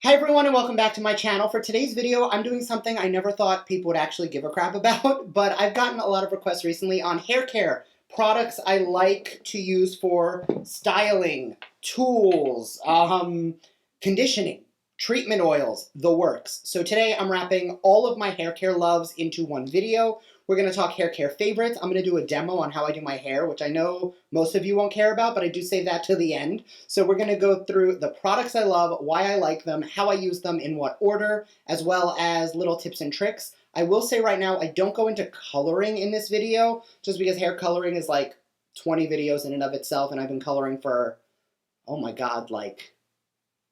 Hi everyone and welcome back to my channel. For today's video, I'm doing something I never thought people would actually give a crap about, but I've gotten a lot of requests recently on hair care, products I like to use for styling, tools, conditioning, treatment oils, the works. So today I'm wrapping all of my hair care loves into one video. We're going to talk hair care favorites. I'm going to do a demo on how I do my hair, which I know most of you won't care about, but I do save that to the end. So we're going to go through the products I love, why I like them, how I use them, in what order, as well as little tips and tricks. I will say right now, I don't go into coloring in this video, just because hair coloring is like 20 videos in and of itself, and I've been coloring for, oh my god, like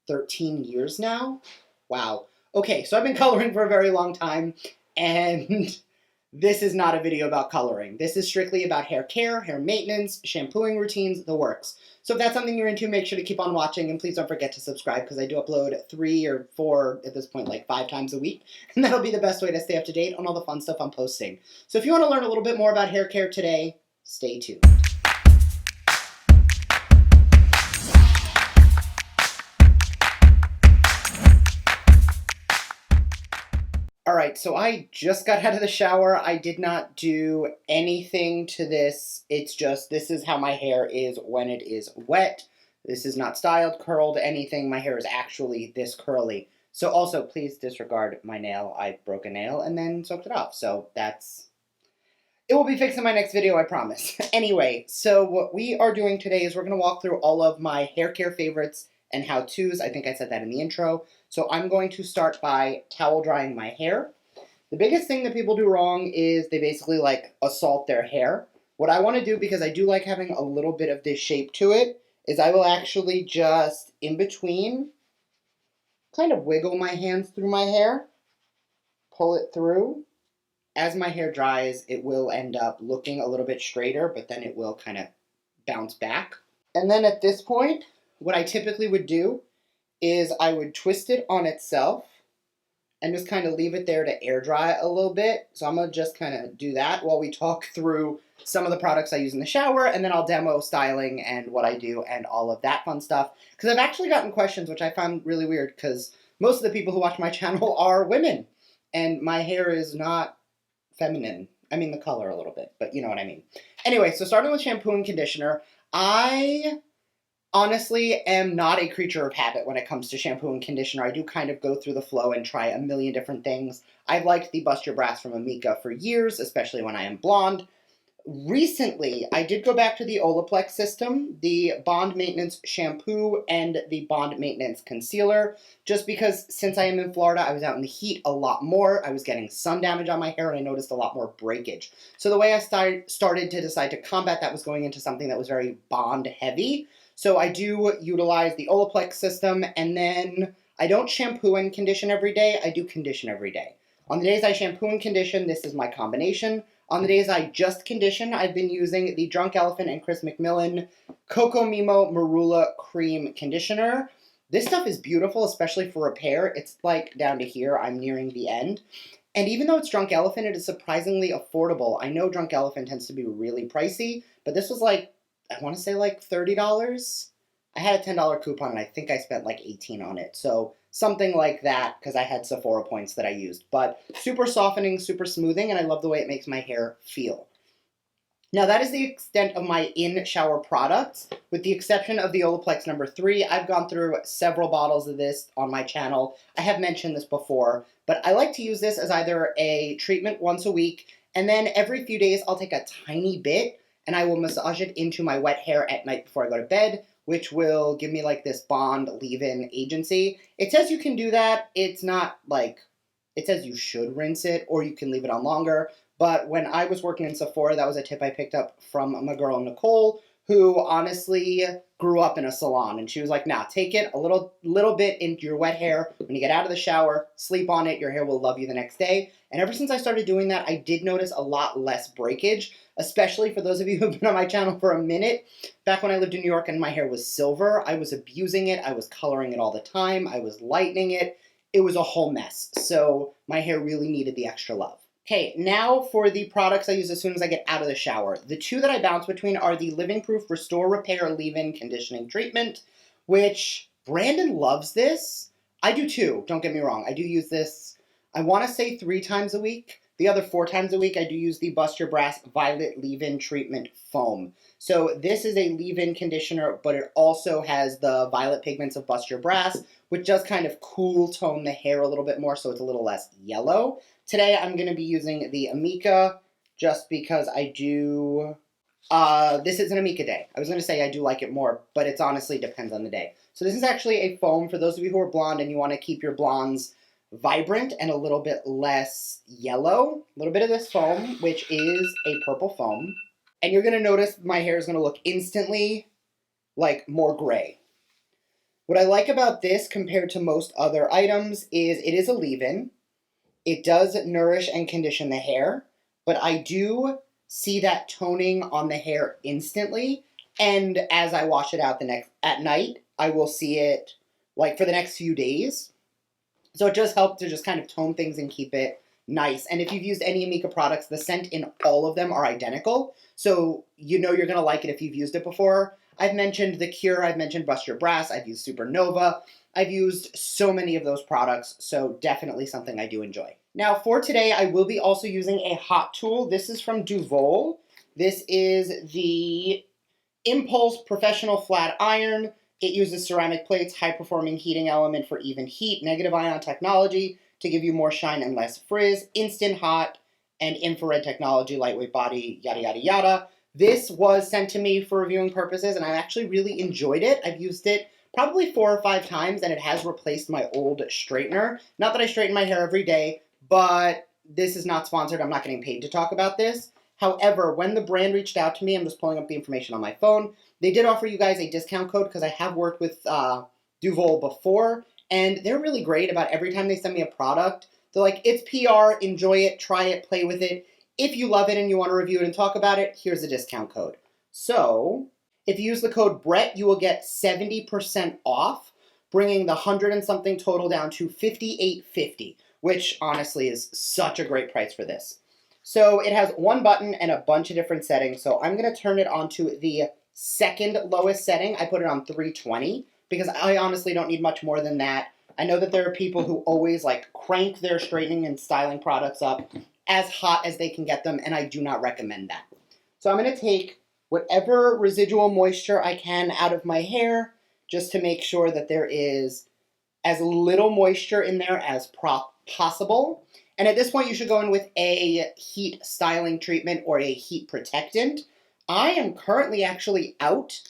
13 years now? Wow. Okay, so I've been coloring for a very long time, and this is not a video about coloring. This is strictly about hair care, hair maintenance, shampooing routines, the works. So if that's something you're into, make sure to keep on watching, and please don't forget to subscribe because I do upload 3 or 4, at this point, like 5 times a week, and that'll be the best way to stay up to date on all the fun stuff I'm posting. So if you want to learn a little bit more about hair care today, stay tuned. Alright, so I just got out of the shower. I did not do anything to this. It's just, this is how my hair is when it is wet. This is not styled, curled, anything. My hair is actually this curly. So also, please disregard my nail. I broke a nail and then soaked it off. So that's... it will be fixed in my next video, I promise. Anyway, so what we are doing today is we're going to walk through all of my hair care favorites and how-tos. I think I said that in the intro. So I'm going to start by towel drying my hair. The biggest thing that people do wrong is they basically like assault their hair. What I want to do, because I do like having a little bit of this shape to it, is I will actually just in between kind of wiggle my hands through my hair, pull it through. As my hair dries, it will end up looking a little bit straighter, but then it will kind of bounce back. And then at this point, what I typically would do is I would twist it on itself and just kind of leave it there to air dry a little bit. So I'm going to just kind of do that while we talk through some of the products I use in the shower, and then I'll demo styling and what I do and all of that fun stuff. Because I've actually gotten questions, which I found really weird, because most of the people who watch my channel are women, and my hair is not feminine. I mean the color a little bit, but you know what I mean. Anyway, so starting with shampoo and conditioner, I honestly am not a creature of habit when it comes to shampoo and conditioner. I do kind of go through the flow and try a million different things. I've liked the Bust Your Brass from Amika for years, especially when I am blonde. Recently, I did go back to the Olaplex system, the Bond Maintenance Shampoo and the Bond Maintenance Concealer, just because since I am in Florida, I was out in the heat a lot more. I was getting sun damage on my hair, and I noticed a lot more breakage. So the way I started to decide to combat that was going into something that was very bond heavy. So I do utilize the Olaplex system, and then I don't shampoo and condition every day. I do condition every day. On the days I shampoo and condition, this is my combination. On the days I just condition, I've been using the Drunk Elephant and Chris McMillan Coco Mimo Marula Cream Conditioner. This stuff is beautiful, especially for repair. It's like down to here. I'm nearing the end. And even though it's Drunk Elephant, it is surprisingly affordable. I know Drunk Elephant tends to be really pricey, but this was like, I want to say like $30. I had a $10 coupon, and I think I spent like $18 on it. So something like that, because I had Sephora points that I used. But super softening, super smoothing, and I love the way it makes my hair feel. Now that is the extent of my in-shower products, with the exception of the Olaplex number 3. I've gone through several bottles of this on my channel. I have mentioned this before, but I like to use this as either a treatment once a week, and then every few days I'll take a tiny bit and I will massage it into my wet hair at night before I go to bed, which will give me like this bond leave-in agency. It says you can do that. It's not like, it says you should rinse it or you can leave it on longer. But when I was working in Sephora, that was a tip I picked up from my girl Nicole, who honestly grew up in a salon. And she was like, nah, take it a little bit into your wet hair. When you get out of the shower, sleep on it. Your hair will love you the next day. And ever since I started doing that, I did notice a lot less breakage, especially for those of you who have been on my channel for a minute. Back when I lived in New York and my hair was silver, I was abusing it. I was coloring it all the time. I was lightening it. It was a whole mess. So my hair really needed the extra love. Okay, now for the products I use as soon as I get out of the shower. The two that I bounce between are the Living Proof Restore Repair Leave-In Conditioning Treatment, which Brandon loves this. I do too, don't get me wrong. I do use this, I want to say 3 times a week. The other 4 times a week, I do use the Bust Your Brass Violet Leave-In Treatment Foam. So this is a leave-in conditioner, but it also has the violet pigments of Bust Your Brass, which does kind of cool tone the hair a little bit more so it's a little less yellow. Today I'm going to be using the Amika just because I do... this is an Amika day. I was going to say I do like it more, but it honestly depends on the day. So this is actually a foam for those of you who are blonde and you want to keep your blondes vibrant and a little bit less yellow. A little bit of this foam, which is a purple foam. And you're going to notice my hair is going to look instantly like more gray. What I like about this compared to most other items is it is a leave-in. It does nourish and condition the hair, but I do see that toning on the hair instantly. And as I wash it out at night, I will see it like for the next few days. So it does help to just kind of tone things and keep it nice. And if you've used any Amika products, the scent in all of them are identical. So you know you're going to like it if you've used it before. I've mentioned The Cure, I've mentioned Bust Your Brass, I've used Supernova. I've used so many of those products, so definitely something I do enjoy. Now for today, I will be also using a hot tool. This is from Duvolle. This is the Impulse Professional Flat Iron. It uses ceramic plates, high-performing heating element for even heat, negative ion technology to give you more shine and less frizz, instant hot, and infrared technology, lightweight body, yada, yada, yada. This was sent to me for reviewing purposes, and I actually really enjoyed it. I've used it probably 4 or 5 times, and it has replaced my old straightener. Not that I straighten my hair every day, but this is not sponsored. I'm not getting paid to talk about this. However, when the brand reached out to me, I'm just pulling up the information on my phone, they did offer you guys a discount code because I have worked with Duvolle before, and they're really great about every time they send me a product. They're like, it's PR, enjoy it, try it, play with it. If you love it and you want to review it and talk about it, here's a discount code. So, if you use the code Brett, you will get 70% off, bringing the 100 and something total down to $58.50, which honestly is such a great price for this. So it has one button and a bunch of different settings. So I'm going to turn it onto the second lowest setting. I put it on 320 because I honestly don't need much more than that. I know that there are people who always like crank their straightening and styling products up as hot as they can get them, and I do not recommend that. So I'm going to take whatever residual moisture I can out of my hair just to make sure that there is as little moisture in there as possible. And at this point, you should go in with a heat styling treatment or a heat protectant. I am currently actually out,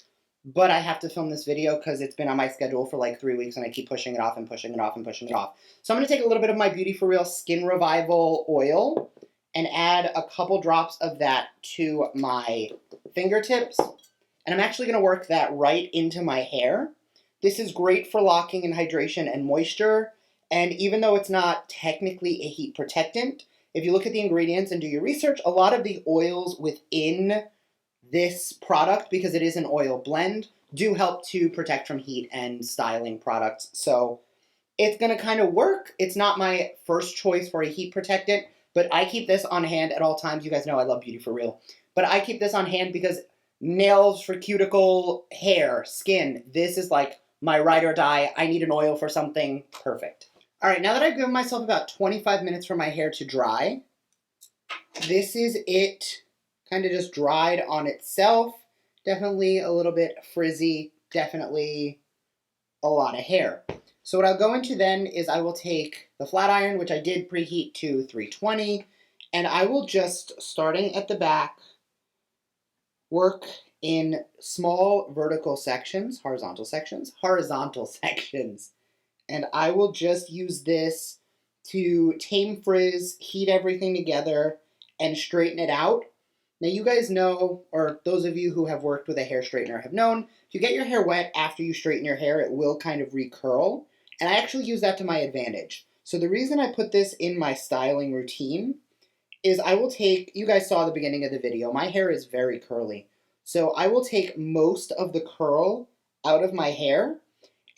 but I have to film this video because it's been on my schedule for like 3 weeks and I keep pushing it off and pushing it off and pushing it off. So I'm going to take a little bit of my Beauty For Real Skin Revival oil and add a couple drops of that to my fingertips. And I'm actually going to work that right into my hair. This is great for locking in hydration and moisture. And even though it's not technically a heat protectant, if you look at the ingredients and do your research, a lot of the oils within this product, because it is an oil blend, do help to protect from heat and styling products. So it's going to kind of work. It's not my first choice for a heat protectant, but I keep this on hand at all times. You guys know I love Beauty For Real. But I keep this on hand because nails for cuticle, hair, skin, this is like my ride or die. I need an oil for something. Perfect. All right, now that I've given myself about 25 minutes for my hair to dry, this is it kind of just dried on itself. Definitely a little bit frizzy, definitely a lot of hair. So what I'll go into then is I will take the flat iron, which I did preheat to 320, and I will just, starting at the back, work in small vertical sections, horizontal sections. And I will just use this to tame frizz, heat everything together, and straighten it out. Now you guys know, or those of you who have worked with a hair straightener have known, if you get your hair wet after you straighten your hair, it will kind of recurl. And I actually use that to my advantage. So the reason I put this in my styling routine is I will take, you guys saw the beginning of the video, my hair is very curly. So I will take most of the curl out of my hair.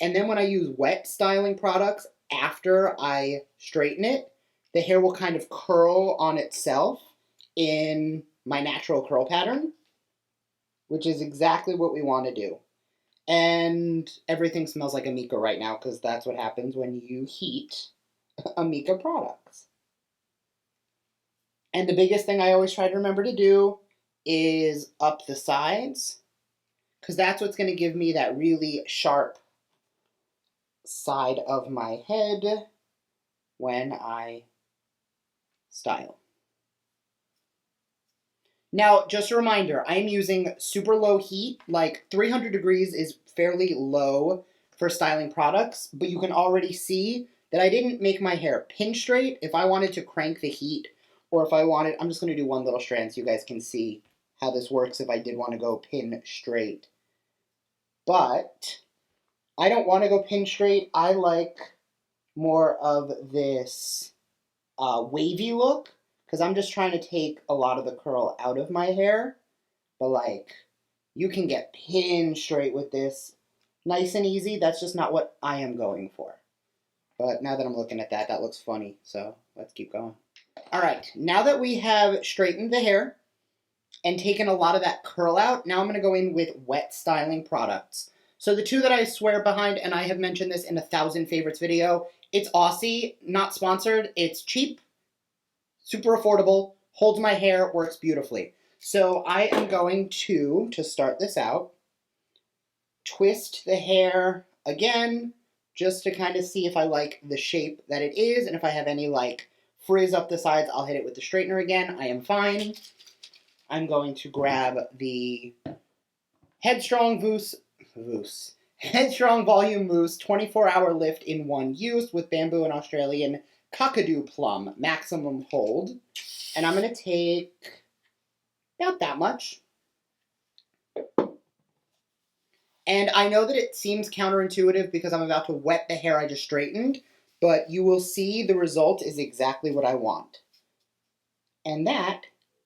And then when I use wet styling products after I straighten it, the hair will kind of curl on itself in my natural curl pattern, which is exactly what we want to do. And everything smells like Amika right now because that's what happens when you heat Amika products. And the biggest thing I always try to remember to do is up the sides, because that's what's going to give me that really sharp side of my head when I style. Now, just a reminder, I'm using super low heat, like 300 degrees is fairly low for styling products, but you can already see that I didn't make my hair pin straight. If I wanted to crank the heat, or if I wanted, I'm just going to do one little strand so you guys can see how this works if I did want to go pin straight. But I don't want to go pin straight. I like more of this wavy look, because I'm just trying to take a lot of the curl out of my hair. But like, you can get pin straight with this nice and easy. That's just not what I am going for. But now that I'm looking at that, that looks funny. So let's keep going. All right, now that we have straightened the hair and taken a lot of that curl out, now I'm going to go in with wet styling products. So the two that I swear behind, and I have mentioned this in a 1,000 favorites video, it's Aussie, not sponsored, it's cheap, super affordable, holds my hair, works beautifully. So I am going to start this out, twist the hair again, just to kind of see if I like the shape that it is, and if I have any like frizz up the sides, I'll hit it with the straightener again. I am fine. I'm going to grab the Headstrong Headstrong Volume Mousse 24-hour lift in one use with bamboo and Australian Kakadu Plum maximum hold. And I'm going to take about that much. And I know that it seems counterintuitive because I'm about to wet the hair I just straightened, but you will see the result is exactly what I want. And that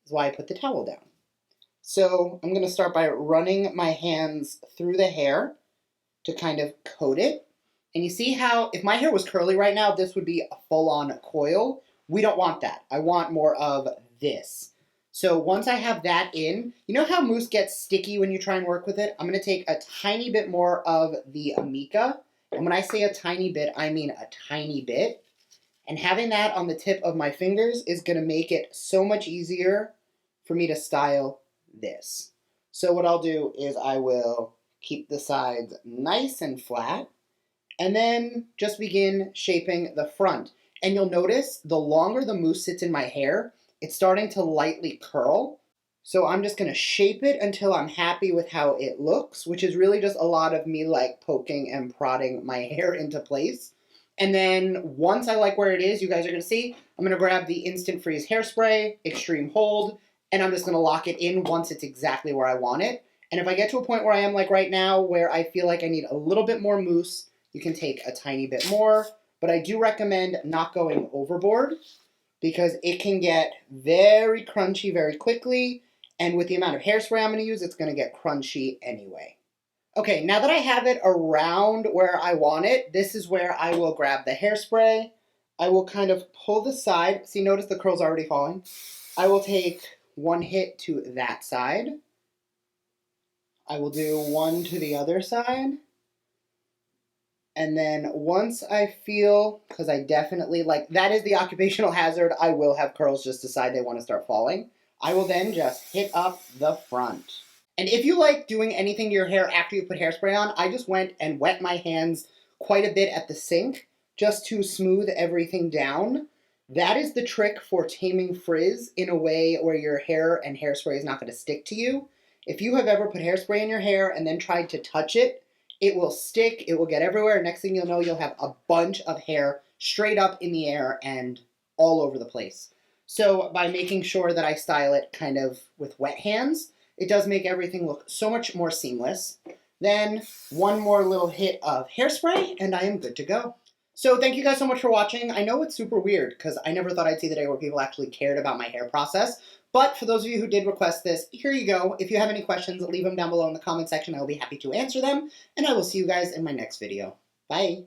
is why I put the towel down. So I'm going to start by running my hands through the hair to kind of coat it. And you see how, if my hair was curly right now, this would be a full-on coil. We don't want that. I want more of this. So once I have that in, you know how mousse gets sticky when you try and work with it? I'm going to take a tiny bit more of the Amika. And when I say a tiny bit, I mean a tiny bit. And having that on the tip of my fingers is going to make it so much easier for me to style this. So what I'll do is I will keep the sides nice and flat, and then just begin shaping the front. And you'll notice the longer the mousse sits in my hair, it's starting to lightly curl. So I'm just going to shape it until I'm happy with how it looks, which is really just a lot of me like poking and prodding my hair into place. And then once I like where it is, you guys are going to see, I'm going to grab the Instant Freeze Hairspray, Extreme Hold, and I'm just going to lock it in once it's exactly where I want it. And if I get to a point where I am like right now, where I feel like I need a little bit more mousse, you can take a tiny bit more. But I do recommend not going overboard because it can get very crunchy very quickly. And with the amount of hairspray I'm going to use, it's going to get crunchy anyway. Okay, now that I have it around where I want it, this is where I will grab the hairspray. I will kind of pull the side. See, notice the curl's already falling. I will take one hit to that side. I will do one to the other side. And then once I feel, because I definitely, like, that is the occupational hazard, I will have curls just decide they want to start falling. I will then just hit up the front. And if you like doing anything to your hair after you put hairspray on, I just went and wet my hands quite a bit at the sink just to smooth everything down. That is the trick for taming frizz in a way where your hair and hairspray is not going to stick to you. If you have ever put hairspray in your hair and then tried to touch it, it will stick, it will get everywhere. Next thing you'll know, you'll have a bunch of hair straight up in the air and all over the place. So by making sure that I style it kind of with wet hands, it does make everything look so much more seamless. Then one more little hit of hairspray and I am good to go. So thank you guys so much for watching. I know it's super weird because I never thought I'd see the day where people actually cared about my hair process. But for those of you who did request this, here you go. If you have any questions, leave them down below in the comment section. I will be happy to answer them. And I will see you guys in my next video. Bye.